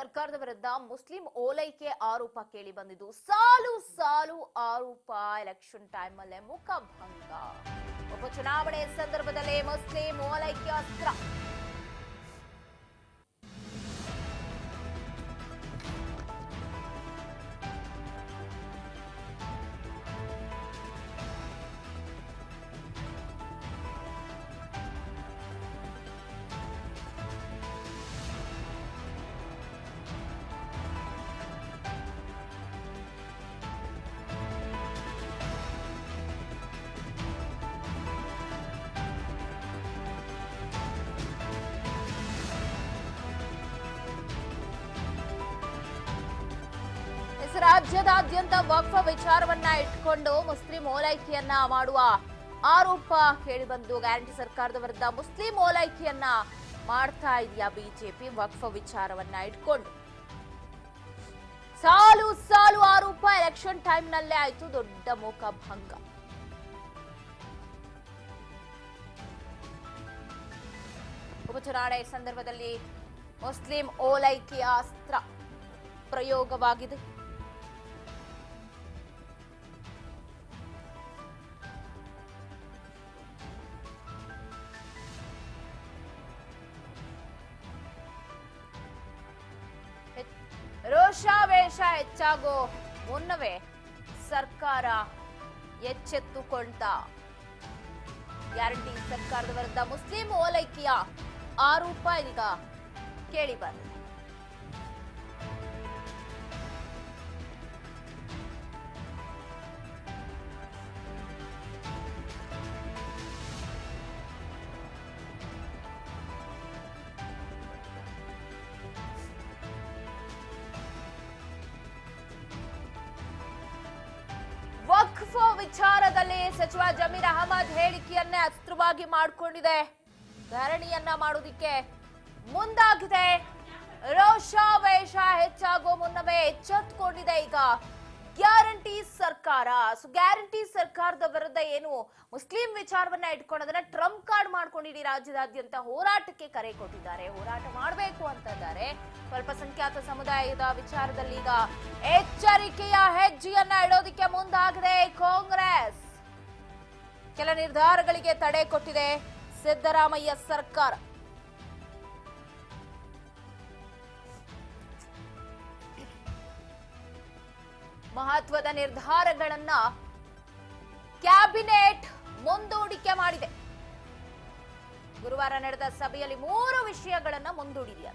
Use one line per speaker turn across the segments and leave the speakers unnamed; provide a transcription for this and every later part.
ಸರ್ಕಾರದ ವಿರುದ್ಧ ಮುಸ್ಲಿಂ ಓಲೈಕೆ ಆರೋಪ ಕೇಳಿ ಬಂದಿದ್ದು ಸಾಲು ಸಾಲು ಆರೋಪ ಎಲೆಕ್ಷನ್ ಟೈಮ್ ಅಲ್ಲೇ ಮುಖಭಂಗ. ಉಪಚುನಾವಣೆ ಸಂದರ್ಭದಲ್ಲೇ ಮುಸ್ಲಿಂ ಓಲೈಕೆ ಅಸ್ತ್ರ. ರಾಜ್ಯದಾದ್ಯಂತ ವಕ್ಫ್ ವಿಚಾರವನ್ನ ಇಟ್ಕೊಂಡು ಮುಸ್ಲಿಂ ಓಲೈಕೆಯನ್ನ ಮಾಡುವ ಆರೋಪ ಕೇಳಿಬಂದು ಗ್ಯಾರಂಟಿ ಸರ್ಕಾರದ ವಿರುದ್ಧ ಮುಸ್ಲಿಂ ಓಲೈಕೆಯನ್ನ ಮಾಡ್ತಾ ಇದೆಯಾ ಬಿಜೆಪಿ ವಕ್ಫ್ ವಿಚಾರವನ್ನ ಇಟ್ಕೊಂಡು. ಸಾಲು ಸಾಲು ಆರೋಪ ಎಲೆಕ್ಷನ್ ಟೈಮ್ ನಲ್ಲೇ ಆಯ್ತು ದೊಡ್ಡ ಮುಖಭಂಗ. ಉಪಚುನಾವಣೆ ಸಂದರ್ಭದಲ್ಲಿ ಮುಸ್ಲಿಂ ಓಲೈಕೆಯ ಅಸ್ತ್ರ ಪ್ರಯೋಗವಾಗಿದೆ. ರೋಷಾವೇಶ ಹೆಚ್ಚಾಗೋ ಮುನ್ನವೇ ಸರ್ಕಾರ ಎಚ್ಚೆತ್ತುಕೊಂಡ. ಗ್ಯಾರಂಟಿ ಸರ್ಕಾರದ ವಿರುದ್ಧ ಮುಸ್ಲಿಂ ಓಲೈಕೆಯ ಆರೋಪ ಈಗ ಕೇಳಿ ಬಂದಿದೆ. ವಕ್ಫ್ ವಿಚಾರದಲ್ಲಿ ಸಚಿವ ಜಮೀರ್ ಅಹಮದ್ ಹೇಳಿಕೆಯನ್ನೇ ಅಸ್ತ್ರವಾಗಿ ಮಾಡಿಕೊಂಡಿದೆ. ಧರಣಿಯನ್ನ ಮಾಡೋದಿಕ್ಕೆ ಮುಂದಾಗಿದೆ. ರೋಷಾವೇಶ ಹೆಚ್ಚಾಗೋ ಮುನ್ನವೇ ಎಚ್ಚೆತ್ತುಕೊಂಡಿದೆ ಈಗ ಗ್ಯಾರಂಟಿ ಸರ್ಕಾರ. ಗ್ಯಾರಂಟಿ ಸರ್ಕಾರದ ವಿರುದ್ಧ ಏನು ಮುಸ್ಲಿಂ ವಿಚಾರವನ್ನ ಇಟ್ಕೊಂಡು ಅದನ್ನ ಟ್ರಂಪ್ ಕಾರ್ಡ್ ಮಾಡ್ಕೊಂಡಿಡಿ ರಾಜ್ಯದಾದ್ಯಂತ ಹೋರಾಟಕ್ಕೆ ಕರೆ ಕೊಟ್ಟಿದ್ದಾರೆ. ಹೋರಾಟ ಮಾಡಬೇಕು ಅಂತಿದ್ದಾರೆ. ಅಲ್ಪಸಂಖ್ಯಾತ ಸಮುದಾಯದ ವಿಚಾರದಲ್ಲಿ ಈಗ ಎಚ್ಚರಿಕೆಯ ಹೆಜ್ಜೆಯನ್ನ ಇಡೋದಕ್ಕೆ ಮುಂದಾಗಿದೆ ಕಾಂಗ್ರೆಸ್. ಕೆಲ ನಿರ್ಧಾರಗಳಿಗೆ ತಡೆ ಕೊಟ್ಟಿದೆ ಸಿದ್ದರಾಮಯ್ಯ ಸರ್ಕಾರ. ಮಹತ್ವದ ನಿರ್ಧಾರಗಳನ್ನ ಕ್ಯಾಬಿನೆಟ್ ಮುಂದೂಡಿಕೆ ಮಾಡಿದೆ. ಗುರುವಾರ ನಡೆದ ಸಭೆಯಲ್ಲಿ 3 ವಿಷಯಗಳನ್ನ ಮುಂದೂಡಿದೆ.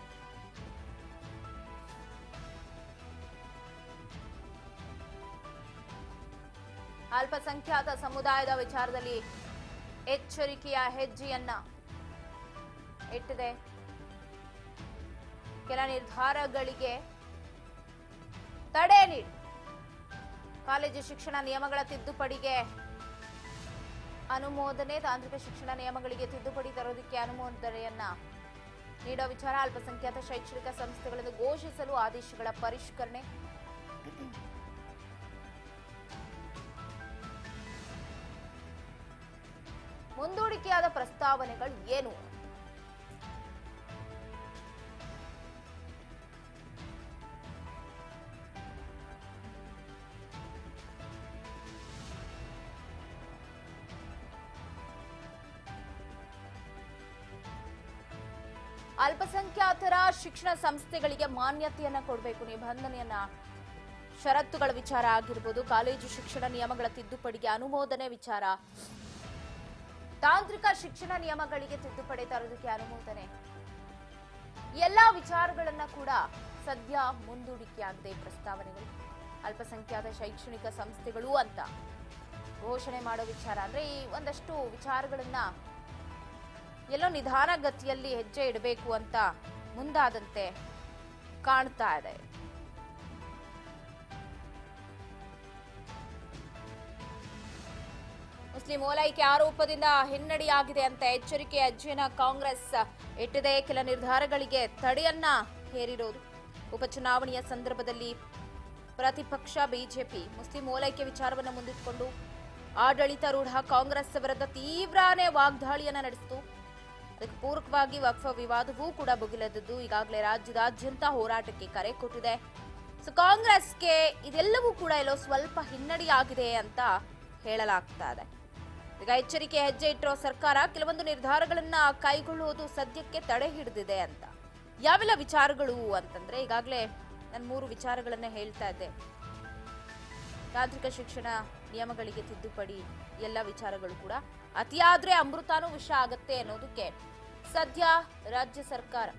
ಅಲ್ಪಸಂಖ್ಯಾತ ಸಮುದಾಯದ ವಿಚಾರದಲ್ಲಿ ಎಚ್ಚರಿಕೆಯ ಹೆಜ್ಜೆಯನ್ನ ಇಟ್ಟಿದೆ. ಕೆಲ ನಿರ್ಧಾರಗಳಿಗೆ ತಡೆ ನೀಡಿ ಕಾಲೇಜು ಶಿಕ್ಷಣ ನಿಯಮಗಳ ತಿದ್ದುಪಡಿಗೆ ಅನುಮೋದನೆ. ತಾಂತ್ರಿಕ ಶಿಕ್ಷಣ ನಿಯಮಗಳಿಗೆ ತಿದ್ದುಪಡಿ ತರೋದಕ್ಕೆ ಅನುಮೋದನೆಯನ್ನ ನೀಡೋ ವಿಚಾರ. ಅಲ್ಪಸಂಖ್ಯಾತ ಶೈಕ್ಷಣಿಕ ಸಂಸ್ಥೆಗಳನ್ನು ಘೋಷಿಸಲು ಆದೇಶಗಳ ಪರಿಷ್ಕರಣೆ. ಮುಂದೂಡಿಕೆಯಾದ ಪ್ರಸ್ತಾವನೆಗಳು ಏನು? ಅಲ್ಪಸಂಖ್ಯಾತರ ಶಿಕ್ಷಣ ಸಂಸ್ಥೆಗಳಿಗೆ ಮಾನ್ಯತೆಯನ್ನ ಕೊಡಬೇಕು, ನಿಬಂಧನೆಯನ್ನ, ಷರತ್ತುಗಳ ವಿಚಾರ ಆಗಿರ್ಬೋದು. ಕಾಲೇಜು ಶಿಕ್ಷಣ ನಿಯಮಗಳ ತಿದ್ದುಪಡಿಗೆ ಅನುಮೋದನೆ ವಿಚಾರ. ತಾಂತ್ರಿಕ ಶಿಕ್ಷಣ ನಿಯಮಗಳಿಗೆ ತಿದ್ದುಪಡಿ ತರೋದಕ್ಕೆ ಅನುಮೋದನೆ. ಎಲ್ಲಾ ವಿಚಾರಗಳನ್ನ ಕೂಡ ಸದ್ಯ ಮುಂದೂಡಿಕೆಯಾಗಿದೆ ಪ್ರಸ್ತಾವನೆಗಳು. ಅಲ್ಪಸಂಖ್ಯಾತ ಶೈಕ್ಷಣಿಕ ಸಂಸ್ಥೆಗಳು ಅಂತ ಘೋಷಣೆ ಮಾಡೋ ವಿಚಾರ ಅಂದ್ರೆ ಈ ಒಂದಷ್ಟು ವಿಚಾರಗಳನ್ನ ಎಲ್ಲೋ ನಿಧಾನಗತಿಯಲ್ಲಿ ಹೆಜ್ಜೆ ಇಡಬೇಕು ಅಂತ ಮುಂದಾದಂತೆ ಕಾಣ್ತಾ ಇದೆ. ಮುಸ್ಲಿಂ ಓಲೈಕೆ ಆರೋಪದಿಂದ ಹಿನ್ನಡೆಯಾಗಿದೆ ಅಂತ ಎಚ್ಚರಿಕೆ ಹೆಜ್ಜೆಯನ್ನ ಕಾಂಗ್ರೆಸ್ ಇಟ್ಟಿದೆ. ಕೆಲ ನಿರ್ಧಾರಗಳಿಗೆ ತಡೆಯನ್ನ ಹೇರಿರೋದು. ಉಪಚುನಾವಣೆಯ ಸಂದರ್ಭದಲ್ಲಿ ಪ್ರತಿಪಕ್ಷ ಬಿಜೆಪಿ ಮುಸ್ಲಿಂ ಓಲೈಕೆ ವಿಚಾರವನ್ನು ಮುಂದಿಟ್ಟುಕೊಂಡು ಆಡಳಿತಾರೂಢ ಕಾಂಗ್ರೆಸ್ ವಿರುದ್ಧ ತೀವ್ರನೇ ವಾಗ್ದಾಳಿಯನ್ನ ನಡೆಸಿತು. ಅದಕ್ಕೆ ಪೂರಕವಾಗಿ ವಕ್ಫ್ ವಿವಾದವೂ ಕೂಡ ಭುಗಿಲೆದ್ದು ಈಗಾಗಲೇ ರಾಜ್ಯದಾದ್ಯಂತ ಹೋರಾಟಕ್ಕೆ ಕರೆ ಕೊಟ್ಟಿದೆ. ಸೊ ಕಾಂಗ್ರೆಸ್ಗೆ ಇದೆಲ್ಲವೂ ಕೂಡ ಎಲ್ಲೋ ಸ್ವಲ್ಪ ಹಿನ್ನಡೆಯಾಗಿದೆ ಅಂತ ಹೇಳಲಾಗ್ತಾ ಇದೆ. ಈಗ ಎಚ್ಚರಿಕೆ ಹೆಜ್ಜೆ ಇಟ್ಟಿರೋ ಸರ್ಕಾರ ಕೆಲವೊಂದು ನಿರ್ಧಾರಗಳನ್ನ ಕೈಗೊಳ್ಳುವುದು ಸದ್ಯಕ್ಕೆ ತಡೆ ಹಿಡಿದಿದೆ ಅಂತ. ಯಾವೆಲ್ಲ ವಿಚಾರಗಳು ಅಂತಂದ್ರೆ ಈಗಾಗಲೇ ನಾನು 3 ವಿಚಾರಗಳನ್ನ ಹೇಳ್ತಾ ಇದ್ದೆ. ತಾಂತ್ರಿಕ ಶಿಕ್ಷಣ ನಿಯಮಗಳಿಗೆ ತಿದ್ದುಪಡಿ, ಎಲ್ಲ ವಿಚಾರಗಳು ಕೂಡ ಅತಿಯಾದ್ರೆ ಅಮೃತಾನು ವಿಷ ಆಗತ್ತೆ ಅನ್ನೋದಕ್ಕೆ ಸದ್ಯ ರಾಜ್ಯ ಸರ್ಕಾರ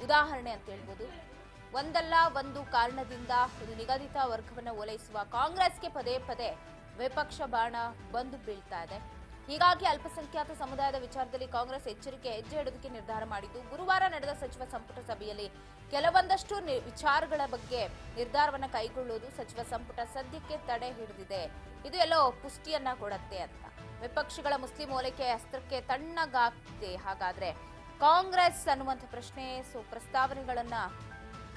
ಉದಾಹರಣೆ ಅಂತ ಹೇಳ್ಬೋದು. ಒಂದಲ್ಲ ಒಂದು ಕಾರಣದಿಂದ ಒಂದು ನಿಗದಿತ ವರ್ಗವನ್ನು ಓಲೈಸುವ ಕಾಂಗ್ರೆಸ್ಗೆ ಪದೇ ಪದೇ ವಿಪಕ್ಷ ಬಾಣ ಬಂದು ಬೀಳ್ತಾ ಇದೆ. ಹೀಗಾಗಿ ಅಲ್ಪಸಂಖ್ಯಾತ ಸಮುದಾಯದ ವಿಚಾರದಲ್ಲಿ ಕಾಂಗ್ರೆಸ್ ಎಚ್ಚರಿಕೆ ಹೆಜ್ಜೆ ಇಡೋದಕ್ಕೆ ನಿರ್ಧಾರ ಮಾಡಿದ್ದು, ಗುರುವಾರ ನಡೆದ ಸಚಿವ ಸಂಪುಟ ಸಭೆಯಲ್ಲಿ ಕೆಲವೊಂದಷ್ಟು ವಿಚಾರಗಳ ಬಗ್ಗೆ ನಿರ್ಧಾರವನ್ನ ಕೈಗೊಳ್ಳುವುದು ಸಚಿವ ಸಂಪುಟ ಸದ್ಯಕ್ಕೆ ತಡೆ ಹಿಡಿದಿದೆ. ಇದು ಎಲ್ಲೋ ಪುಷ್ಟಿಯನ್ನ ಕೊಡತ್ತೆ ಅಂತ. ವಿಪಕ್ಷಗಳ ಮುಸ್ಲಿಂ ಓಲೈಕೆ ಅಸ್ತ್ರಕ್ಕೆ ತಣ್ಣಗಾಗ್ತಿದೆ ಹಾಗಾದ್ರೆ ಕಾಂಗ್ರೆಸ್ ಅನ್ನುವಂಥ ಪ್ರಶ್ನೆ. ಪ್ರಸ್ತಾವನೆಗಳನ್ನ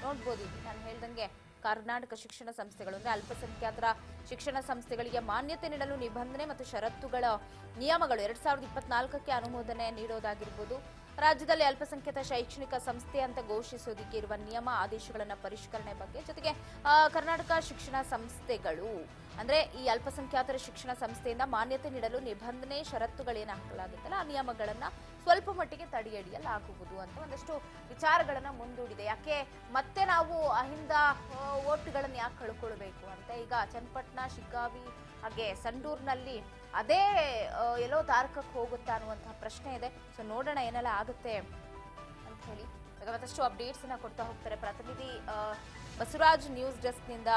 ನೋಡ್ಬೋದು. ನಾನು ಹೇಳ್ದಂಗೆ ಕರ್ನಾಟಕ ಶಿಕ್ಷಣ ಸಂಸ್ಥೆಗಳು ಅಂದ್ರೆ ಅಲ್ಪಸಂಖ್ಯಾತರ ಶಿಕ್ಷಣ ಸಂಸ್ಥೆಗಳಿಗೆ ಮಾನ್ಯತೆ ನೀಡಲು ನಿಬಂಧನೆ ಮತ್ತು ಷರತ್ತುಗಳ ನಿಯಮಗಳು 2024ಕ್ಕೆ ಅನುಮೋದನೆ ನೀಡೋದಾಗಿರ್ಬೋದು. ರಾಜ್ಯದಲ್ಲಿ ಅಲ್ಪಸಂಖ್ಯಾತ ಶೈಕ್ಷಣಿಕ ಸಂಸ್ಥೆ ಅಂತ ಘೋಷಿಸೋದಕ್ಕೆ ಇರುವ ನಿಯಮ ಆದೇಶಗಳನ್ನ ಪರಿಷ್ಕರಣೆ ಬಗ್ಗೆ, ಜೊತೆಗೆ ಕರ್ನಾಟಕ ಶಿಕ್ಷಣ ಸಂಸ್ಥೆಗಳು ಅಂದ್ರೆ ಈ ಅಲ್ಪಸಂಖ್ಯಾತರ ಶಿಕ್ಷಣ ಸಂಸ್ಥೆಯಿಂದ ಮಾನ್ಯತೆ ನೀಡಲು ನಿಬಂಧನೆ ಷರತ್ತುಗಳೇನು ಹಾಕಲಾಗುತ್ತಲ್ಲ ಆ ನಿಯಮಗಳನ್ನ ಸ್ವಲ್ಪ ಮಟ್ಟಿಗೆ ತಡೆಹಿಡಿಯಲಾಗುವುದು ಅಂತ ಒಂದಷ್ಟು ವಿಚಾರಗಳನ್ನ ಮುಂದೂಡಿದೆ. ಯಾಕೆ ಮತ್ತೆ ನಾವು ಅಹಿಂದ ಓಟ್ಗಳನ್ನ ಯಾಕೆ ಕಳ್ಕೊಳ್ಬೇಕು ಅಂತ ಈಗ ಚನ್ನಪಟ್ಟಣ, ಶಿಗ್ಗಾವಿ ಹಾಗೆ ಸಂಡೂರ್ನಲ್ಲಿ ಅದೇ ಎಲ್ಲೋ ತಾರಕಕ್ಕೆ ಹೋಗುತ್ತಾ ಅನ್ನುವಂತಹ ಪ್ರಶ್ನೆ ಇದೆ. ಸೊ ನೋಡೋಣ ಏನೆಲ್ಲ ಆಗುತ್ತೆ ಅಂತ ಹೇಳಿ. ಈಗ ಮತ್ತಷ್ಟು ಅಪ್ಡೇಟ್ಸ್ ಅನ್ನ ಕೊಡ್ತಾ ಹೋಗ್ತಾರೆ ಪ್ರತಿನಿಧಿ ಬಸವರಾಜ್ ನ್ಯೂಸ್ ಡೆಸ್ಕ್ ನಿಂದ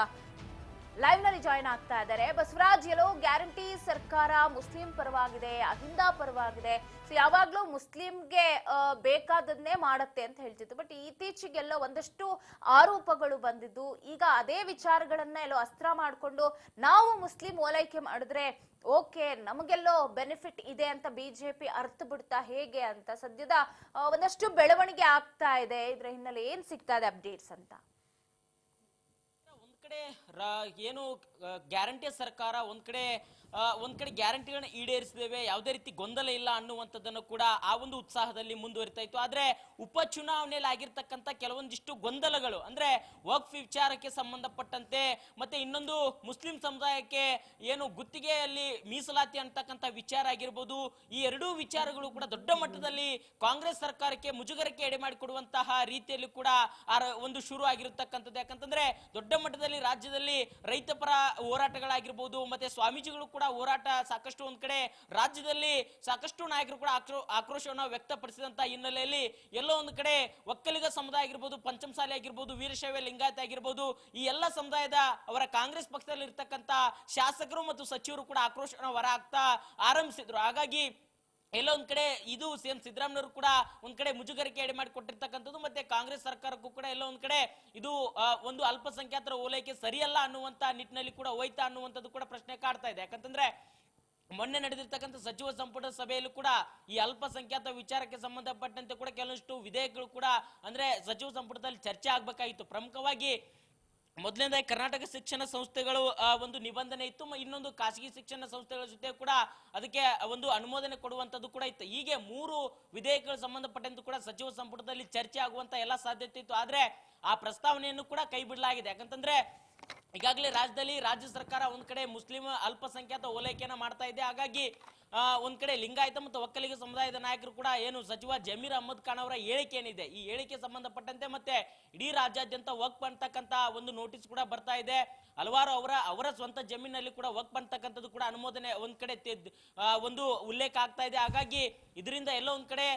ಲೈವ್ ನಲ್ಲಿ ಜಾಯಿನ್ ಆಗ್ತಾ ಇದ್ದಾರೆ. ಬಸವರಾಜ್, ಎಲ್ಲೋ ಗ್ಯಾರಂಟಿ ಸರ್ಕಾರ ಮುಸ್ಲಿಂ ಪರವಾಗಿದೆ, ಅಹಿಂದ ಪರವಾಗಿದೆ. ಸೊ ಯಾವಾಗ್ಲೂ ಮುಸ್ಲಿಂಗೆ ಬೇಕಾದನ್ನೇ ಮಾಡತ್ತೆ ಅಂತ ಹೇಳ್ತಿತ್ತು. ಬಟ್ ಇತ್ತೀಚೆಗೆಲ್ಲೋ ಒಂದಷ್ಟು ಆರೋಪಗಳು ಬಂದಿದ್ದು, ಈಗ ಅದೇ ವಿಚಾರಗಳನ್ನ ಎಲ್ಲೋ ಅಸ್ತ್ರ ಮಾಡಿಕೊಂಡು ನಾವು ಮುಸ್ಲಿಂ ಓಲೈಕೆ ಮಾಡಿದ್ರೆ ಓಕೆ ನಮಗೆಲ್ಲೋ ಬೆನಿಫಿಟ್ ಇದೆ ಅಂತ ಬಿಜೆಪಿ ಅರ್ಥ ಬಿಡ್ತಾ ಹೇಗೆ ಅಂತ ಸದ್ಯದ ಒಂದಷ್ಟು ಬೆಳವಣಿಗೆ ಆಗ್ತಾ ಇದೆ. ಇದ್ರ ಹಿನ್ನೆಲೆ ಏನ್ ಸಿಗ್ತಾ ಇದೆ ಅಪ್ಡೇಟ್ಸ್ ಅಂತ?
ಏನು ಗ್ಯಾರಂಟಿ ಸರ್ಕಾರ ಒಂದ್ ಕಡೆ ಗ್ಯಾರಂಟಿಗಳನ್ನ ಈಡೇರಿಸಿದ್ದೇವೆ, ಯಾವುದೇ ರೀತಿ ಗೊಂದಲ ಇಲ್ಲ ಅನ್ನುವಂಥದ್ದನ್ನು ಕೂಡ ಆ ಒಂದು ಉತ್ಸಾಹದಲ್ಲಿ ಮುಂದುವರಿತಾ ಇತ್ತು. ಆದ್ರೆ ಉಪಚುನಾವಣೆಯಲ್ಲಿ ಆಗಿರ್ತಕ್ಕಂಥ ಕೆಲವೊಂದಿಷ್ಟು ಗೊಂದಲಗಳು ಅಂದ್ರೆ ವಕ್ಫ್ ವಿಚಾರಕ್ಕೆ ಸಂಬಂಧಪಟ್ಟಂತೆ ಮತ್ತೆ ಇನ್ನೊಂದು ಮುಸ್ಲಿಂ ಸಮುದಾಯಕ್ಕೆ ಏನು ಗುತ್ತಿಗೆಯಲ್ಲಿ ಮೀಸಲಾತಿ ಅಂತಕ್ಕಂಥ ವಿಚಾರ ಆಗಿರ್ಬೋದು, ಈ ಎರಡೂ ವಿಚಾರಗಳು ಕೂಡ ದೊಡ್ಡ ಮಟ್ಟದಲ್ಲಿ ಕಾಂಗ್ರೆಸ್ ಸರ್ಕಾರಕ್ಕೆ ಮುಜುಗರಕ್ಕೆ ಎಡೆ ಮಾಡಿಕೊಡುವಂತಹ ರೀತಿಯಲ್ಲಿ ಕೂಡ ಒಂದು ಶುರು ಆಗಿರತಕ್ಕಂಥದ್ದು. ಯಾಕಂತಂದ್ರೆ ದೊಡ್ಡ ಮಟ್ಟದಲ್ಲಿ ರಾಜ್ಯದಲ್ಲಿ ರೈತ ಪರ ಹೋರಾಟಗಳಾಗಿರ್ಬೋದು, ಮತ್ತೆ ಸ್ವಾಮೀಜಿಗಳು ಕೂಡ ಹೋರಾಟ ಸಾಕಷ್ಟು ಒಂದ್ ಕಡೆ ರಾಜ್ಯದಲ್ಲಿ ಸಾಕಷ್ಟು ನಾಯಕರು ಕೂಡ ಆಕ್ರೋಶವನ್ನು ವ್ಯಕ್ತಪಡಿಸಿದಂತ ಹಿನ್ನೆಲೆಯಲ್ಲಿ ಎಲ್ಲೋ ಒಂದು ಕಡೆ ಒಕ್ಕಲಿಗ ಸಮುದಾಯ ಆಗಿರ್ಬೋದು, ಪಂಚಮಸಾಲಿ ಆಗಿರ್ಬೋದು, ವೀರಶೈವ ಲಿಂಗಾಯತ ಆಗಿರ್ಬೋದು, ಈ ಎಲ್ಲ ಸಮುದಾಯದ ಅವರ ಕಾಂಗ್ರೆಸ್ ಪಕ್ಷದಲ್ಲಿ ಇರ್ತಕ್ಕಂಥ ಶಾಸಕರು ಮತ್ತು ಸಚಿವರು ಕೂಡ ಆಕ್ರೋಶವನ್ನು ಹೊರ ಹಾಕ್ತಾ ಆರಂಭಿಸಿದ್ರು. ಹಾಗಾಗಿ ಎಲ್ಲೋ ಒಂದ್ ಕಡೆ ಇದು ಸಿಎಂ ಸಿದ್ದರಾಮಯ್ಯವರು ಕೂಡ ಒಂದ್ ಕಡೆ ಮುಜುಗರಿಕೆ ಎಡೆ ಮಾಡಿ ಕೊಟ್ಟಿರ್ತಕ್ಕಂಥದ್ದು, ಮತ್ತೆ ಕಾಂಗ್ರೆಸ್ ಸರ್ಕಾರಕ್ಕೂ ಕೂಡ ಎಲ್ಲೋ ಒಂದ್ ಕಡೆ ಇದು ಒಂದು ಅಲ್ಪಸಂಖ್ಯಾತರ ಓಲೈಕೆ ಸರಿಯಲ್ಲ ಅನ್ನುವಂತ ನಿಟ್ಟಿನಲ್ಲಿ ಕೂಡ ಹೋಯ್ತಾ ಅನ್ನುವಂಥದ್ದು ಕೂಡ ಪ್ರಶ್ನೆ ಕಾಡ್ತಾ ಇದೆ. ಯಾಕಂತಂದ್ರೆ ಮೊನ್ನೆ ನಡೆದಿರ್ತಕ್ಕಂಥ ಸಚಿವ ಸಂಪುಟ ಸಭೆಯಲ್ಲೂ ಕೂಡ ಈ ಅಲ್ಪಸಂಖ್ಯಾತ ವಿಚಾರಕ್ಕೆ ಸಂಬಂಧಪಟ್ಟಂತೆ ಕೂಡ ಕೆಲವಷ್ಟು ವಿಧೇಯಕಗಳು ಕೂಡ ಅಂದ್ರೆ ಸಚಿವ ಸಂಪುಟದಲ್ಲಿ ಚರ್ಚೆ ಆಗ್ಬೇಕಾಗಿತ್ತು. ಪ್ರಮುಖವಾಗಿ ಮೊದಲನೇದಾಗಿ ಕರ್ನಾಟಕ ಶಿಕ್ಷಣ ಸಂಸ್ಥೆಗಳು ಒಂದು ನಿಬಂಧನೆ ಇತ್ತು, ಇನ್ನೊಂದು ಖಾಸಗಿ ಶಿಕ್ಷಣ ಸಂಸ್ಥೆಗಳ ಜೊತೆ ಕೂಡ ಅದಕ್ಕೆ ಒಂದು ಅನುಮೋದನೆ ಕೊಡುವಂತದ್ದು ಕೂಡ ಇತ್ತು. ಹೀಗೆ 3 ವಿಧೇಯಕಗಳು ಸಂಬಂಧಪಟ್ಟಂತೆ ಕೂಡ ಸಚಿವ ಸಂಪುಟದಲ್ಲಿ ಚರ್ಚೆ ಆಗುವಂತ ಎಲ್ಲ ಸಾಧ್ಯತೆ ಇತ್ತು. ಆದ್ರೆ ಆ ಪ್ರಸ್ತಾವನೆಯನ್ನು ಕೂಡ ಕೈ ಬಿಡಲಾಗಿದೆ. ಯಾಕಂತಂದ್ರೆ ಈಗಾಗಲೇ ರಾಜ್ಯದಲ್ಲಿ ರಾಜ್ಯ ಸರ್ಕಾರ ಒಂದ್ ಕಡೆ ಮುಸ್ಲಿಂ ಅಲ್ಪಸಂಖ್ಯಾತ ಓಲೈಕೆಯನ್ನ ಮಾಡ್ತಾ ಇದೆ. ಹಾಗಾಗಿ ಒಂದ್ ಕಡೆ ಲಿಂಗಾಯತ ಮತ್ತು ಒಕ್ಕಲಿಗ ಸಮುದಾಯದ ನಾಯಕರು ಕೂಡ ಏನು ಸಚಿವ ಜಮೀರ್ ಅಹಮದ್ ಖಾನ್ ಅವರ ಹೇಳಿಕೆ ಏನಿದೆ, ಈ ಹೇಳಿಕೆ ಸಂಬಂಧಪಟ್ಟಂತೆ ಮತ್ತೆ ಇಡೀ ರಾಜ್ಯಾದ್ಯಂತ ವಕ್ಫ್ ಅಂತಕ್ಕಂತ ಒಂದು ನೋಟಿಸ್ ಕೂಡ ಬರ್ತಾ ಇದೆ. ಹಲವಾರು ಅವರ ಸ್ವಂತ ಜಮೀನಲ್ಲಿ ಕೂಡ ವಕ್ಫ್ ಅಂತಕ್ಕಂಥದ್ದು ಕೂಡ ಅನುಮೋದನೆ ಒಂದ್ ಕಡೆ ಒಂದು ಉಲ್ಲೇಖ ಆಗ್ತಾ ಇದೆ. ಹಾಗಾಗಿ ಇದರಿಂದ ಎಲ್ಲೋ ಒಂದ್ ಕಡೆ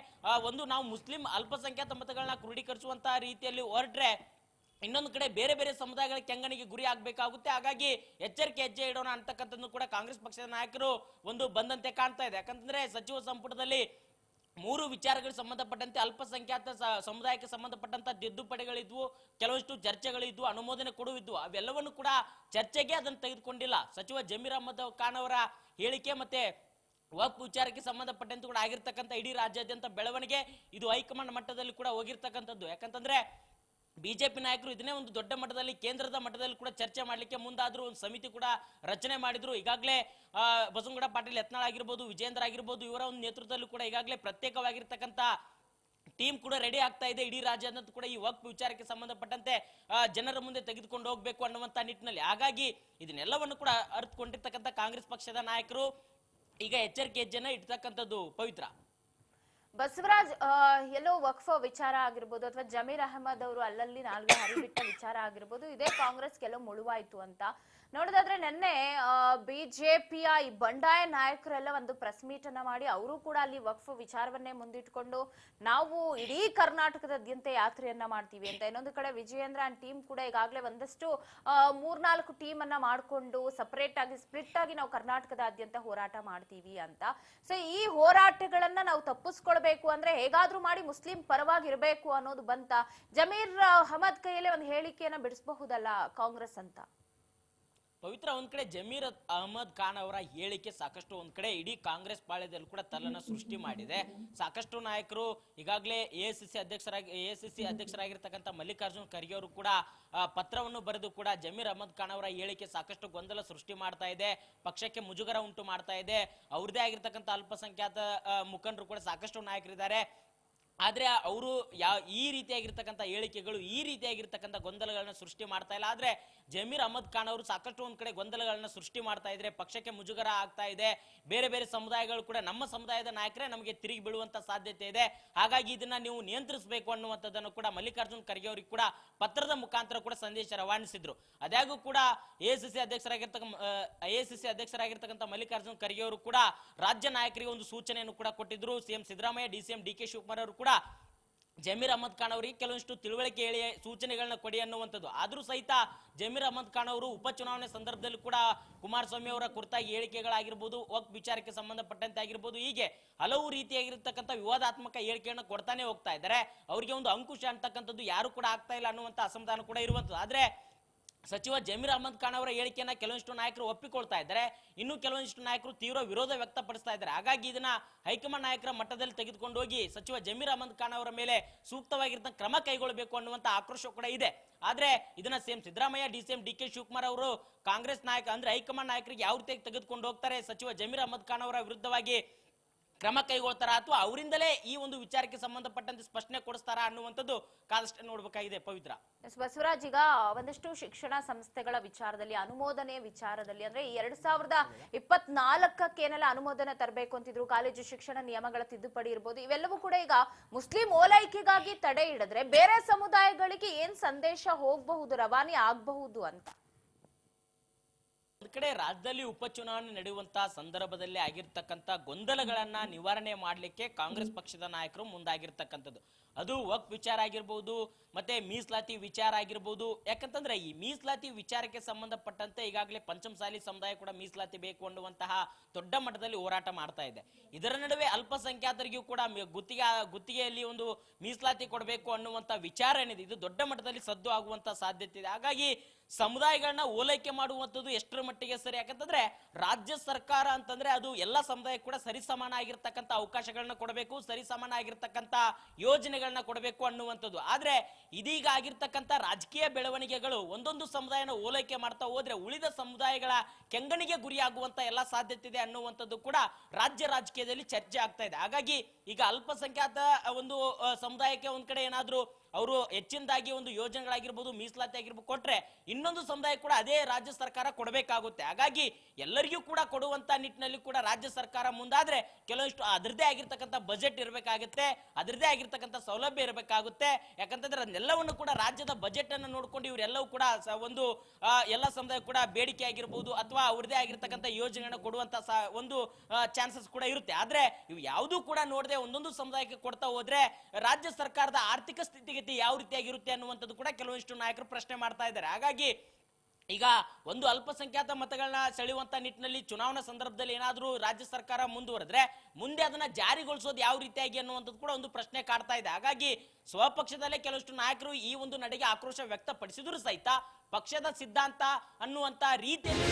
ಒಂದು ನಾವು ಮುಸ್ಲಿಂ ಅಲ್ಪಸಂಖ್ಯಾತ ಮತಗಳನ್ನ ಕ್ರೋಢೀಕರಿಸುವಂತಹ ರೀತಿಯಲ್ಲಿ ಹೊರಟ್ರೆ ಇನ್ನೊಂದು ಕಡೆ ಬೇರೆ ಬೇರೆ ಸಮುದಾಯಗಳ ಕೆಂಗಣಿಗೆ ಗುರಿ ಆಗ್ಬೇಕಾಗುತ್ತೆ. ಹಾಗಾಗಿ ಎಚ್ಚರಿಕೆ ಹೆಜ್ಜೆ ಇಡೋಣ ಅಂತಕ್ಕಂಥದ್ದು ಕೂಡ ಕಾಂಗ್ರೆಸ್ ಪಕ್ಷದ ನಾಯಕರು ಒಂದು ಬಂದಂತೆ ಕಾಣ್ತಾ ಇದೆ. ಯಾಕಂತಂದ್ರೆ ಸಚಿವ ಸಂಪುಟದಲ್ಲಿ 3 ವಿಚಾರಗಳಿಗೆ ಸಂಬಂಧಪಟ್ಟಂತೆ ಅಲ್ಪಸಂಖ್ಯಾತ ಸಮುದಾಯಕ್ಕೆ ಸಂಬಂಧಪಟ್ಟಂತ ತಿದ್ದುಪಡಿಗಳಿದ್ವು, ಕೆಲವಷ್ಟು ಚರ್ಚೆಗಳಿದ್ವು, ಅನುಮೋದನೆ ಕೊಡುವಿದ್ವು. ಅವೆಲ್ಲವನ್ನು ಕೂಡ ಚರ್ಚೆಗೆ ಅದನ್ನು ತೆಗೆದುಕೊಂಡಿಲ್ಲ. ಸಚಿವ ಜಮೀರ್ ಅಹಮದ್ ಖಾನ್ ಅವರ ಹೇಳಿಕೆ ಮತ್ತೆ ವಕ್ಫ್ ವಿಚಾರಕ್ಕೆ ಸಂಬಂಧಪಟ್ಟಂತೆ ಕೂಡ ಆಗಿರ್ತಕ್ಕಂಥ ಇಡೀ ರಾಜ್ಯಾದ್ಯಂತ ಬೆಳವಣಿಗೆ ಇದು ಹೈಕಮಾಂಡ್ ಮಟ್ಟದಲ್ಲಿ ಕೂಡ ಹೋಗಿರ್ತಕ್ಕಂಥದ್ದು. ಯಾಕಂತಂದ್ರೆ ಬಿಜೆಪಿ ನಾಯಕರು ಇದನ್ನೇ ಒಂದು ದೊಡ್ಡ ಮಟ್ಟದಲ್ಲಿ ಕೇಂದ್ರದ ಮಟ್ಟದಲ್ಲಿ ಕೂಡ ಚರ್ಚೆ ಮಾಡಲಿಕ್ಕೆ ಮುಂದಾದ್ರು. ಒಂದು ಸಮಿತಿ ಕೂಡ ರಚನೆ ಮಾಡಿದ್ರು. ಈಗಾಗಲೇ ಬಸವನಗೌಡ ಪಾಟೀಲ್ ಯತ್ನಾಳ್ ಆಗಿರ್ಬೋದು, ವಿಜೇಂದ್ರ ಆಗಿರ್ಬೋದು, ಇವರ ಒಂದು ನೇತೃತ್ವದಲ್ಲೂ ಕೂಡ ಈಗಾಗಲೇ ಪ್ರತ್ಯೇಕವಾಗಿರ್ತಕ್ಕಂಥ ಟೀಮ್ ಕೂಡ ರೆಡಿ ಆಗ್ತಾ ಇದೆ. ಇಡೀ ರಾಜ್ಯಾದ್ಯಂತ ಕೂಡ ಈ ವಕ್ಫ್ ವಿಚಾರಕ್ಕೆ ಸಂಬಂಧಪಟ್ಟಂತೆ ಜನರ ಮುಂದೆ ತೆಗೆದುಕೊಂಡು ಹೋಗ್ಬೇಕು ಅನ್ನುವಂತ ನಿಟ್ಟಿನಲ್ಲಿ. ಹಾಗಾಗಿ ಇದನ್ನೆಲ್ಲವನ್ನು ಕೂಡ ಅರ್ಥಕೊಂಡಿರ್ತಕ್ಕಂಥ ಕಾಂಗ್ರೆಸ್ ಪಕ್ಷದ ನಾಯಕರು ಈಗ ಎಚ್ಚರಿಕೆ ಹೆಜ್ಜೆನ ಇಡ್ತಕ್ಕಂಥದ್ದು. ಪವಿತ್ರ
ಬಸವರಾಜ್, ಎಲ್ಲೋ ವಕ್ಫ್ ವಿಚಾರ ಆಗಿರ್ಬೋದು ಅಥವಾ ಜಮೀರ್ ಅಹಮದ್ ಅವರು ಅಲ್ಲಲ್ಲಿ ನಾಲ್ಗೆ ಹರಿಬಿಟ್ಟ ವಿಚಾರ ಆಗಿರ್ಬೋದು, ಇದೇ ಕಾಂಗ್ರೆಸ್ ಕೆಲವು ಮುಳುವಾಯ್ತು ಅಂತ ನೋಡೋದಾದ್ರೆ ನಿನ್ನೆ ಬಿಜೆಪಿಯ ಈ ಬಂಡಾಯ ನಾಯಕರೆಲ್ಲ ಒಂದು ಪ್ರೆಸ್ ಮೀಟ್ ಅನ್ನ ಮಾಡಿ ಅವರು ಕೂಡ ಅಲ್ಲಿ ವಕ್ಫ್ ವಿಚಾರವನ್ನೇ ಮುಂದಿಟ್ಕೊಂಡು ನಾವು ಇಡೀ ಕರ್ನಾಟಕದಾದ್ಯಂತ ಯಾತ್ರೆಯನ್ನ ಮಾಡ್ತೀವಿ ಅಂತ. ಇನ್ನೊಂದು ಕಡೆ ವಿಜಯೇಂದ್ರ ಅಂಡ್ ಟೀಮ್ ಕೂಡ ಈಗಾಗಲೇ ಒಂದಷ್ಟು 3-4 ಟೀಮ್ ಅನ್ನ ಮಾಡ್ಕೊಂಡು ಸಪರೇಟ್ ಆಗಿ ಸ್ಪ್ಲಿಟ್ ಆಗಿ ನಾವು ಕರ್ನಾಟಕದಾದ್ಯಂತ ಹೋರಾಟ ಮಾಡ್ತೀವಿ ಅಂತ. ಸೊ ಈ ಹೋರಾಟಗಳನ್ನ ನಾವು ತಪ್ಪಿಸ್ಕೊಳ್ಬೇಕು ಅಂದ್ರೆ ಹೇಗಾದ್ರೂ ಮಾಡಿ ಮುಸ್ಲಿಂ ಪರವಾಗಿರ್ಬೇಕು ಅನ್ನೋದು ಬಂತ. ಜಮೀರ್ ಅಹಮದ್ ಕೈಯಲ್ಲೇ ಒಂದು ಹೇಳಿಕೆಯನ್ನ ಬಿಡಿಸಬಹುದಲ್ಲ ಕಾಂಗ್ರೆಸ್ ಅಂತ?
ಪವಿತ್ರ, ಒಂದ್ ಕಡೆ ಜಮೀರ್ ಅಹಮದ್ ಖಾನ್ ಅವರ ಹೇಳಿಕೆ ಸಾಕಷ್ಟು ಒಂದ್ ಕಡೆ ಇಡೀ ಕಾಂಗ್ರೆಸ್ ಪಾಳ್ಯದಲ್ಲಿ ಕೂಡ ತಲ್ಲನ್ನ ಸೃಷ್ಟಿ ಮಾಡಿದೆ. ಸಾಕಷ್ಟು ನಾಯಕರು ಈಗಾಗಲೇ ಎಐಸಿಸಿ ಅಧ್ಯಕ್ಷರಾಗಿರ್ತಕ್ಕಂಥ ಮಲ್ಲಿಕಾರ್ಜುನ್ ಖರ್ಗೆ ಅವರು ಕೂಡ ಪತ್ರವನ್ನು ಬರೆದು ಕೂಡ ಜಮೀರ್ ಅಹಮದ್ ಖಾನ್ ಅವರ ಹೇಳಿಕೆ ಸಾಕಷ್ಟು ಗೊಂದಲ ಸೃಷ್ಟಿ ಮಾಡ್ತಾ ಇದೆ, ಪಕ್ಷಕ್ಕೆ ಮುಜುಗರ ಉಂಟು ಮಾಡ್ತಾ ಇದೆ. ಅವ್ರದೇ ಆಗಿರ್ತಕ್ಕಂಥ ಅಲ್ಪಸಂಖ್ಯಾತ ಮುಖಂಡರು ಕೂಡ ಸಾಕಷ್ಟು ನಾಯಕರಿದ್ದಾರೆ. ಆದ್ರೆ ಅವರು ಈ ರೀತಿಯಾಗಿರ್ತಕ್ಕಂಥ ಹೇಳಿಕೆಗಳು, ಈ ರೀತಿಯಾಗಿರ್ತಕ್ಕಂಥ ಗೊಂದಲಗಳನ್ನ ಸೃಷ್ಟಿ ಮಾಡ್ತಾ ಇಲ್ಲ. ಆದ್ರೆ ಜಮೀರ್ ಅಹಮದ್ ಖಾನ್ ಅವರು ಸಾಕಷ್ಟು ಒಂದ್ ಕಡೆ ಗೊಂದಲಗಳನ್ನ ಸೃಷ್ಟಿ ಮಾಡ್ತಾ ಇದ್ರೆ, ಪಕ್ಷಕ್ಕೆ ಮುಜುಗರ ಆಗ್ತಾ ಇದೆ. ಬೇರೆ ಬೇರೆ ಸಮುದಾಯಗಳು ಕೂಡ ನಮ್ಮ ಸಮುದಾಯದ ನಾಯಕರೇ ನಮಗೆ ತಿರುಗಿ ಬೀಳುವಂತ ಸಾಧ್ಯತೆ ಇದೆ, ಹಾಗಾಗಿ ಇದನ್ನ ನೀವು ನಿಯಂತ್ರಿಸಬೇಕು ಅನ್ನುವಂಥದ್ದನ್ನು ಕೂಡ ಮಲ್ಲಿಕಾರ್ಜುನ್ ಖರ್ಗೆ ಅವರಿಗೆ ಕೂಡ ಪತ್ರದ ಮುಖಾಂತರ ಕೂಡ ಸಂದೇಶ ರವಾನಿಸಿದ್ರು. ಅದಾಗೂ ಕೂಡ ಎಐಸಿಸಿ ಅಧ್ಯಕ್ಷರಾಗಿರ್ತಕ್ಕಂಥ ಮಲ್ಲಿಕಾರ್ಜುನ್ ಖರ್ಗೆ ಅವರು ಕೂಡ ರಾಜ್ಯ ನಾಯಕರಿಗೆ ಒಂದು ಸೂಚನೆಯನ್ನು ಕೂಡ ಕೊಟ್ಟಿದ್ರು. CM Siddaramaiah, DCM DK Shivakumar ಅವರು ಕೂಡ ಜಮೀರ್ ಅಹಮದ್ ಖಾನ್ ಅವರಿಗೆ ಕೆಲವೊಂದಿಷ್ಟು ತಿಳುವಳಿಕೆ ಹೇಳಿ ಸೂಚನೆಗಳನ್ನ ಕೊಡಿ ಅನ್ನುವಂಥದ್ದು. ಆದ್ರೂ ಸಹಿತ ಜಮೀರ್ ಅಹಮದ್ ಖಾನ್ ಅವರು ಉಪಚುನಾವಣೆ ಸಂದರ್ಭದಲ್ಲಿ ಕೂಡ ಕುಮಾರಸ್ವಾಮಿ ಅವರ ಕುರಿತಾಗಿ ಹೇಳಿಕೆಗಳಾಗಿರ್ಬೋದು, ವಕ್ಫ್ ವಿಚಾರಕ್ಕೆ ಸಂಬಂಧಪಟ್ಟಂತೆ ಆಗಿರ್ಬೋದು, ಹೀಗೆ ಹಲವು ರೀತಿಯಾಗಿರ್ತಕ್ಕಂಥ ವಿವಾದಾತ್ಮಕ ಹೇಳಿಕೆಯನ್ನು ಕೊಡ್ತಾನೆ ಹೋಗ್ತಾ ಇದ್ದಾರೆ. ಅವರಿಗೆ ಒಂದು ಅಂಕುಶ ಅಂತಕ್ಕಂಥದ್ದು ಯಾರು ಕೂಡ ಆಗ್ತಾ ಇಲ್ಲ ಅನ್ನುವಂಥ ಅಸಮಾಧಾನ ಕೂಡ ಇರುವಂಥದ್ದು. ಆದ್ರೆ ಸಚಿವ ಜಮೀರ್ ಅಹಮದ್ ಖಾನ್ ಅವರ ಹೇಳಿಕೆಯನ್ನ ಕೆಲವೊಂದಿಷ್ಟು ನಾಯಕರು ಒಪ್ಪಿಕೊಳ್ತಾ ಇದ್ದಾರೆ, ಇನ್ನು ಕೆಲವೊಂದಿಷ್ಟು ನಾಯಕರು ತೀವ್ರ ವಿರೋಧ ವ್ಯಕ್ತಪಡಿಸ್ತಾ ಇದ್ದಾರೆ. ಹಾಗಾಗಿ ಇದನ್ನ ಹೈಕಮಾಂಡ್ ನಾಯಕರ ಮಟ್ಟದಲ್ಲಿ ತೆಗೆದುಕೊಂಡು ಹೋಗಿ ಸಚಿವ ಜಮೀರ್ ಅಹಮದ್ ಖಾನ್ ಅವರ ಮೇಲೆ ಸೂಕ್ತವಾಗಿರ್ತಕ್ಕ ಕ್ರಮ ಕೈಗೊಳ್ಳಬೇಕು ಅನ್ನುವಂತ ಆಕ್ರೋಶ ಕೂಡ ಇದೆ. ಆದ್ರೆ ಇದನ್ನ CM Siddaramaiah, DCM DK Shivakumar ಅವರು ಕಾಂಗ್ರೆಸ್ ನಾಯಕ ಅಂದ್ರೆ ಹೈಕಮಾಂಡ್ ನಾಯಕರಿಗೆ ಯಾವ ರೀತಿಯಾಗಿ ತೆಗೆದುಕೊಂಡು ಹೋಗ್ತಾರೆ, ಸಚಿವ ಜಮೀರ್ ಅಹಮದ್ ಖಾನ್ ಅವರ ವಿರುದ್ಧವಾಗಿ ಕ್ರಮ ಕೈಗೊಳ್ತಾರ ಅಥವಾ ಅವರಿಂದಲೇ ಈ ಒಂದು ವಿಚಾರಕ್ಕೆ ಸಂಬಂಧಪಟ್ಟಂತೆ ಸ್ಪಷ್ಟನೆ ಕೊಡಿಸ್ತಾರ ಅನ್ನುವಂಥದ್ದು ಕಾದಷ್ಟೇ ನೋಡ್ಬೇಕಾಗಿದೆ. ಪವಿತ್ರ,
ಬಸವರಾಜ್, ಈಗ ಒಂದಷ್ಟು ಶಿಕ್ಷಣ ಸಂಸ್ಥೆಗಳ ವಿಚಾರದಲ್ಲಿ, ಅನುಮೋದನೆ ವಿಚಾರದಲ್ಲಿ ಅಂದ್ರೆ 2024ಕ್ಕೆ ಏನೆಲ್ಲ ಅನುಮೋದನೆ ತರಬೇಕು ಅಂತಿದ್ರು, ಕಾಲೇಜು ಶಿಕ್ಷಣ ನಿಯಮಗಳ ತಿದ್ದುಪಡಿ ಇರ್ಬೋದು, ಇವೆಲ್ಲವೂ ಕೂಡ ಈಗ ಮುಸ್ಲಿಂ ಓಲೈಕೆಗಾಗಿ ತಡೆ ಹಿಡಿದ್ರೆ ಬೇರೆ ಸಮುದಾಯಗಳಿಗೆ ಏನ್ ಸಂದೇಶ ಹೋಗಬಹುದು, ರವಾನೆ ಆಗಬಹುದು ಅಂತ?
ಒಂದ್ ಕಡೆ ರಾಜ್ಯದಲ್ಲಿ ಉಪಚುನಾವಣೆ ನಡೆಯುವಂತಹ ಸಂದರ್ಭದಲ್ಲಿ ಆಗಿರ್ತಕ್ಕಂಥ ಗೊಂದಲಗಳನ್ನ ನಿವಾರಣೆ ಮಾಡ್ಲಿಕ್ಕೆ ಕಾಂಗ್ರೆಸ್ ಪಕ್ಷದ ನಾಯಕರು ಮುಂದಾಗಿರ್ತಕ್ಕಂಥದ್ದು. ಅದು ವಕ್ಫ್ ವಿಚಾರ ಆಗಿರ್ಬೋದು, ಮತ್ತೆ ಮೀಸಲಾತಿ ವಿಚಾರ ಆಗಿರ್ಬೋದು. ಯಾಕಂತಂದ್ರೆ ಈ ಮೀಸಲಾತಿ ವಿಚಾರಕ್ಕೆ ಸಂಬಂಧಪಟ್ಟಂತೆ ಈಗಾಗಲೇ ಪಂಚಮಸಾಲಿ ಸಮುದಾಯ ಕೂಡ ಮೀಸಲಾತಿ ಬೇಕು ಅನ್ನುವಂತಹ ದೊಡ್ಡ ಮಟ್ಟದಲ್ಲಿ ಹೋರಾಟ ಮಾಡ್ತಾ ಇದೆ. ಇದರ ನಡುವೆ ಅಲ್ಪಸಂಖ್ಯಾತರಿಗೂ ಕೂಡ ಗುತ್ತಿಗೆಯಲ್ಲಿ ಒಂದು ಮೀಸಲಾತಿ ಕೊಡಬೇಕು ಅನ್ನುವಂತ ವಿಚಾರ ಏನಿದೆ, ಇದು ದೊಡ್ಡ ಮಟ್ಟದಲ್ಲಿ ಸದ್ದು ಆಗುವಂತ ಸಾಧ್ಯತೆ ಇದೆ. ಹಾಗಾಗಿ ಸಮುದಾಯಗಳನ್ನ ಓಲೈಕೆ ಮಾಡುವಂಥದ್ದು ಎಷ್ಟರ ಮಟ್ಟಿಗೆ ಸರಿ? ಯಾಕಂತಂದ್ರೆ ರಾಜ್ಯ ಸರ್ಕಾರ ಅಂತಂದ್ರೆ ಅದು ಎಲ್ಲ ಸಮುದಾಯ ಕೂಡ ಸರಿಸಮಾನ ಆಗಿರ್ತಕ್ಕಂಥ ಅವಕಾಶಗಳನ್ನ ಕೊಡಬೇಕು, ಸರಿಸಮಾನ ಆಗಿರ್ತಕ್ಕಂಥ ಯೋಜನೆಗಳನ್ನ ಕೊಡಬೇಕು ಅನ್ನುವಂಥದ್ದು. ಆದ್ರೆ ಇದೀಗ ಆಗಿರ್ತಕ್ಕಂಥ ರಾಜಕೀಯ ಬೆಳವಣಿಗೆಗಳು ಒಂದೊಂದು ಸಮುದಾಯನ ಓಲೈಕೆ ಮಾಡ್ತಾ ಹೋದ್ರೆ ಉಳಿದ ಸಮುದಾಯಗಳ ಕೆಂಗಣಿಗೆ ಗುರಿಯಾಗುವಂತ ಎಲ್ಲ ಸಾಧ್ಯತೆ ಇದೆ ಅನ್ನುವಂಥದ್ದು ಕೂಡ ರಾಜ್ಯ ರಾಜಕೀಯದಲ್ಲಿ ಚರ್ಚೆ ಆಗ್ತಾ ಇದೆ. ಹಾಗಾಗಿ ಈಗ ಅಲ್ಪಸಂಖ್ಯಾತ ಒಂದು ಸಮುದಾಯಕ್ಕೆ ಒಂದ್ ಕಡೆ ಏನಾದ್ರೂ ಅವರು ಹೆಚ್ಚಿನದಾಗಿ ಒಂದು ಯೋಜನೆಗಳಾಗಿರ್ಬೋದು, ಮೀಸಲಾತಿ ಆಗಿರ್ಬೋದು ಕೊಟ್ರೆ ಇನ್ನೊಂದು ಸಮುದಾಯ ಕೂಡ ಅದೇ ರಾಜ್ಯ ಸರ್ಕಾರ ಕೊಡಬೇಕಾಗುತ್ತೆ. ಹಾಗಾಗಿ ಎಲ್ಲರಿಗೂ ಕೂಡ ಕೊಡುವಂತ ನಿಟ್ಟಿನಲ್ಲಿ ಕೂಡ ರಾಜ್ಯ ಸರ್ಕಾರ ಮುಂದಾದ್ರೆ ಕೆಲವಷ್ಟು ಅದರದೇ ಆಗಿರ್ತಕ್ಕಂಥ ಬಜೆಟ್ ಇರಬೇಕಾಗುತ್ತೆ, ಅದರದೇ ಆಗಿರ್ತಕ್ಕಂಥ ಸೌಲಭ್ಯ ಇರಬೇಕಾಗುತ್ತೆ. ಯಾಕಂತಂದ್ರೆ ಅದನ್ನೆಲ್ಲವನ್ನು ಕೂಡ ರಾಜ್ಯದ ಬಜೆಟ್ ಅನ್ನು ನೋಡ್ಕೊಂಡು ಇವರೆಲ್ಲವೂ ಕೂಡ ಒಂದು ಎಲ್ಲ ಸಮುದಾಯ ಕೂಡ ಬೇಡಿಕೆ ಆಗಿರ್ಬೋದು ಅಥವಾ ಅವ್ರದೇ ಆಗಿರ್ತಕ್ಕಂಥ ಯೋಜನೆಗಳನ್ನ ಕೊಡುವಂತ ಒಂದು ಚಾನ್ಸಸ್ ಕೂಡ ಇರುತ್ತೆ. ಆದ್ರೆ ಇವು ಯಾವುದೂ ಕೂಡ ನೋಡದೆ ಒಂದೊಂದು ಸಮುದಾಯಕ್ಕೆ ಕೊಡ್ತಾ ಹೋದ್ರೆ ರಾಜ್ಯ ಸರ್ಕಾರದ ಆರ್ಥಿಕ ಸ್ಥಿತಿಗತಿ ಯಾವ ರೀತಿಯಾಗಿರುತ್ತೆ ಅನ್ನುವಂಥದ್ದು ಕೂಡ ಕೆಲವೊಂದಿಷ್ಟು ನಾಯಕರು ಪ್ರಶ್ನೆ ಮಾಡ್ತಾ ಇದ್ದಾರೆ. ಹಾಗಾಗಿ ಈಗ ಒಂದು ಅಲ್ಪಸಂಖ್ಯಾತ ಮತಗಳನ್ನ ಸೆಳೆಯುವಂತ ನಿಟ್ಟಿನಲ್ಲಿ ಚುನಾವಣಾ ಸಂದರ್ಭದಲ್ಲಿ ಏನಾದ್ರೂ ರಾಜ್ಯ ಸರ್ಕಾರ ಮುಂದುವರೆದ್ರೆ ಮುಂದೆ ಅದನ್ನ ಜಾರಿಗೊಳಿಸೋದು ಯಾವ ರೀತಿಯಾಗಿ ಅನ್ನುವಂಥದ್ದು ಕೂಡ ಒಂದು ಪ್ರಶ್ನೆ ಕಾಡ್ತಾ ಇದೆ. ಹಾಗಾಗಿ ಸ್ವಪಕ್ಷದಲ್ಲೇ ಕೆಲವಷ್ಟು ನಾಯಕರು ಈ ಒಂದು ನಡೆಗೆ ಆಕ್ರೋಶ ವ್ಯಕ್ತಪಡಿಸಿದ್ರು ಸಹಿತ ಪಕ್ಷದ ಸಿದ್ಧಾಂತ ಅನ್ನುವಂತ ರೀತಿಯಲ್ಲಿ